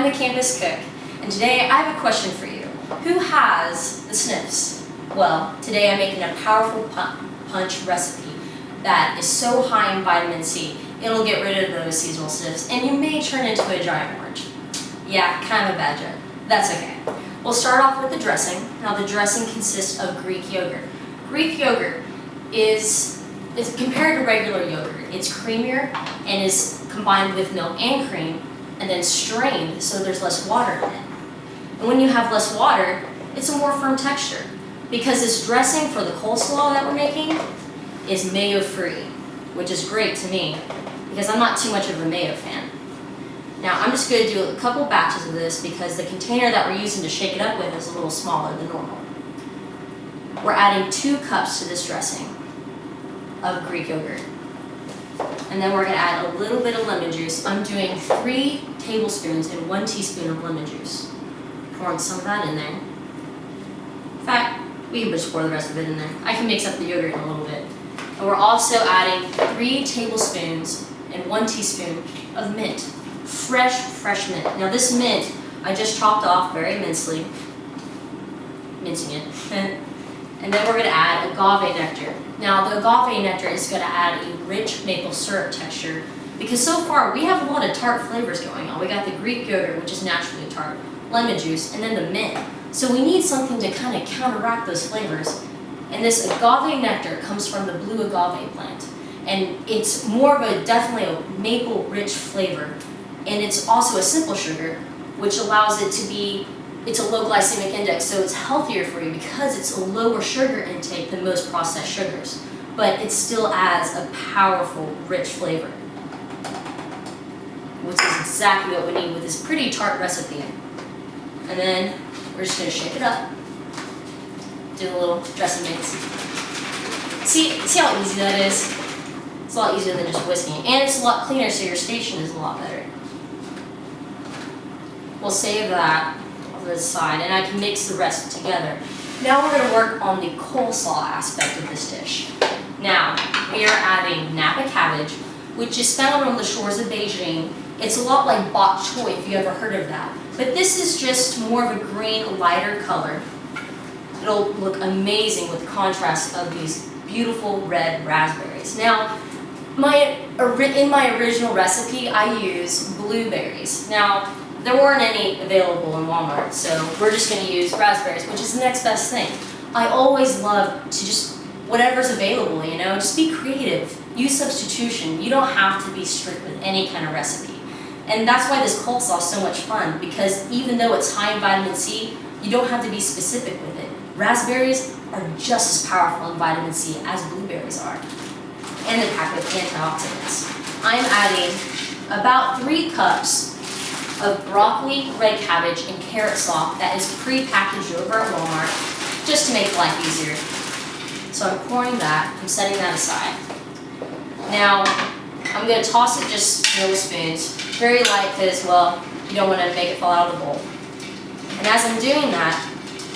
I'm the campus cook, and today I have a question for you. Who has the sniffs? Well, today I'm making a powerful punch recipe that is so high in vitamin C, it'll get rid of those seasonal sniffs, and you may turn into a giant orange. Yeah, kind of a bad joke. That's okay. We'll start off with the dressing. Now the dressing consists of Greek yogurt. Greek yogurt is compared to regular yogurt. It's creamier and is combined with milk and cream and then strained so there's less water in it. And when you have less water, it's a more firm texture because this dressing for the coleslaw that we're making is mayo-free, which is great to me because I'm not too much of a mayo fan. Now I'm just going to do a couple batches of this because the container that we're using to shake it up with is a little smaller than normal. We're adding 2 cups to this dressing of Greek yogurt. And then we're going to add a little bit of lemon juice. I'm doing 3 tablespoons and 1 teaspoon of lemon juice. Pouring some of that in there. In fact, we can just pour the rest of it in there. I can mix up the yogurt in a little bit. And we're also adding 3 tablespoons and 1 teaspoon of mint. Fresh mint. Now this mint, I just chopped off very mincing it. And then we're going to add agave nectar. Now the agave nectar is going to add a rich maple syrup texture because so far we have a lot of tart flavors going on. We got the Greek yogurt, which is naturally tart, lemon juice, and then the mint. So we need something to kind of counteract those flavors. And this agave nectar comes from the blue agave plant. And it's more of definitely a maple rich flavor. And it's also a simple sugar, which allows it to be, it's a low glycemic index, so it's healthier for you because it's a lower sugar intake than most processed sugars. But it still adds a powerful, rich flavor, which is exactly what we need with this pretty tart recipe. And then we're just going to shake it up, do a little dressing mix. See how easy that is? It's a lot easier than just whisking it. And it's a lot cleaner, so your station is a lot better. We'll save that over the side, and I can mix the rest together. Now we're going to work on the coleslaw aspect of this dish. Now, we are adding Napa cabbage, which is found on the shores of Beijing. It's a lot like bok choy, if you ever heard of that. But this is just more of a green, lighter color. It'll look amazing with the contrast of these beautiful red raspberries. Now, in my original recipe, I use blueberries. Now, there weren't any available in Walmart, so we're just going to use raspberries, which is the next best thing. I always love to just, whatever's available, you know, just be creative. Use substitution. You don't have to be strict with any kind of recipe. And that's why this coleslaw is so much fun, because even though it's high in vitamin C, you don't have to be specific with it. Raspberries are just as powerful in vitamin C as blueberries are. And they're packed with antioxidants. I'm adding about 3 cups of broccoli, red cabbage, and carrot sauce that is pre-packaged over at Walmart, just to make life easier. So I'm pouring that, I'm setting that aside. Now, I'm going to toss it just with spoons, very light because, well, you don't want to make it fall out of the bowl. And as I'm doing that,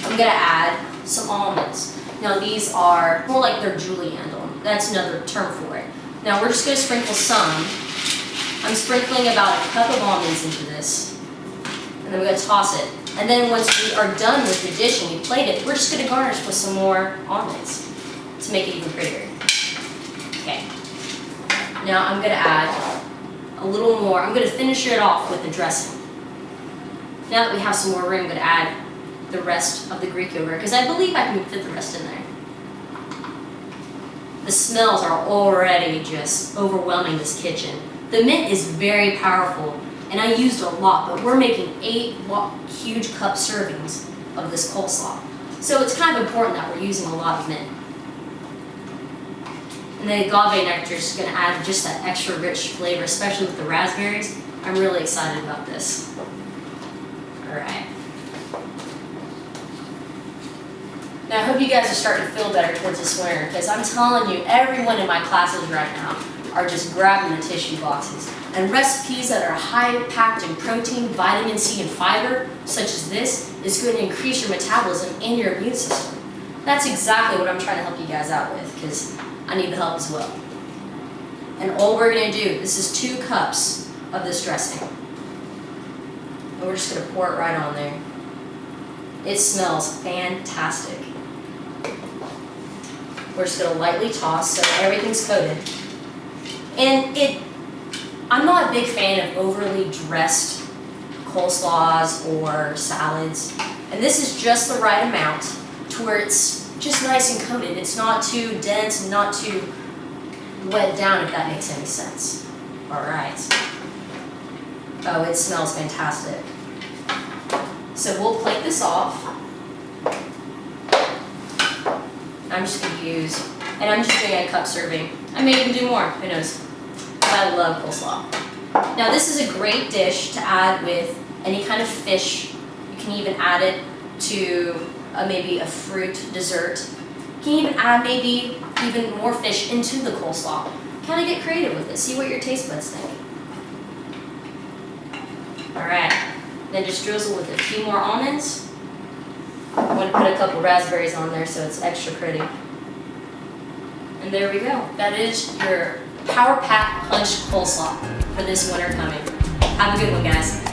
I'm going to add some almonds. Now these are more like they're julienne. That's another term for it. Now we're just going to sprinkle some. I'm sprinkling about a cup of almonds into this. And then we're going to toss it. And then once we are done with the dish and we plate it, we're just going to garnish with some more almonds to make it even prettier. Okay. Now I'm going to add a little more. I'm going to finish it off with the dressing. Now that we have some more room, I'm going to add the rest of the Greek yogurt because I believe I can fit the rest in there. The smells are already just overwhelming this kitchen. The mint is very powerful, and I used a lot, but we're making 8 huge cup servings of this coleslaw. So it's kind of important that we're using a lot of mint. And the agave nectar is going to add just that extra rich flavor, especially with the raspberries. I'm really excited about this. All right. Now I hope you guys are starting to feel better towards this winter, because I'm telling you, everyone in my classes right now are just grabbing the tissue boxes. And recipes that are high packed in protein, vitamin C, and fiber, such as this, is going to increase your metabolism and your immune system. That's exactly what I'm trying to help you guys out with, because I need the help as well. And all we're going to do, this is 2 cups of this dressing. And we're just gonna pour it right on there. It smells fantastic. We're just gonna lightly toss so everything's coated. And I'm not a big fan of overly dressed coleslaws or salads. And this is just the right amount to where it's just nice and coated. It's not too dense and not too wet down, if that makes any sense. All right. Oh, it smells fantastic. So we'll plate this off. I'm just gonna use, and I'm just doing a cup serving. I may even do more, who knows. I love coleslaw. Now this is a great dish to add with any kind of fish. You can even add it to maybe a fruit dessert. You can even add maybe even more fish into the coleslaw. Kind of get creative with it. See what your taste buds think. All right. Then just drizzle with a few more almonds. I'm going to put a couple raspberries on there so it's extra pretty. And there we go. That is your Power Pack Punch Coleslaw for this winter coming. Have a good one, guys.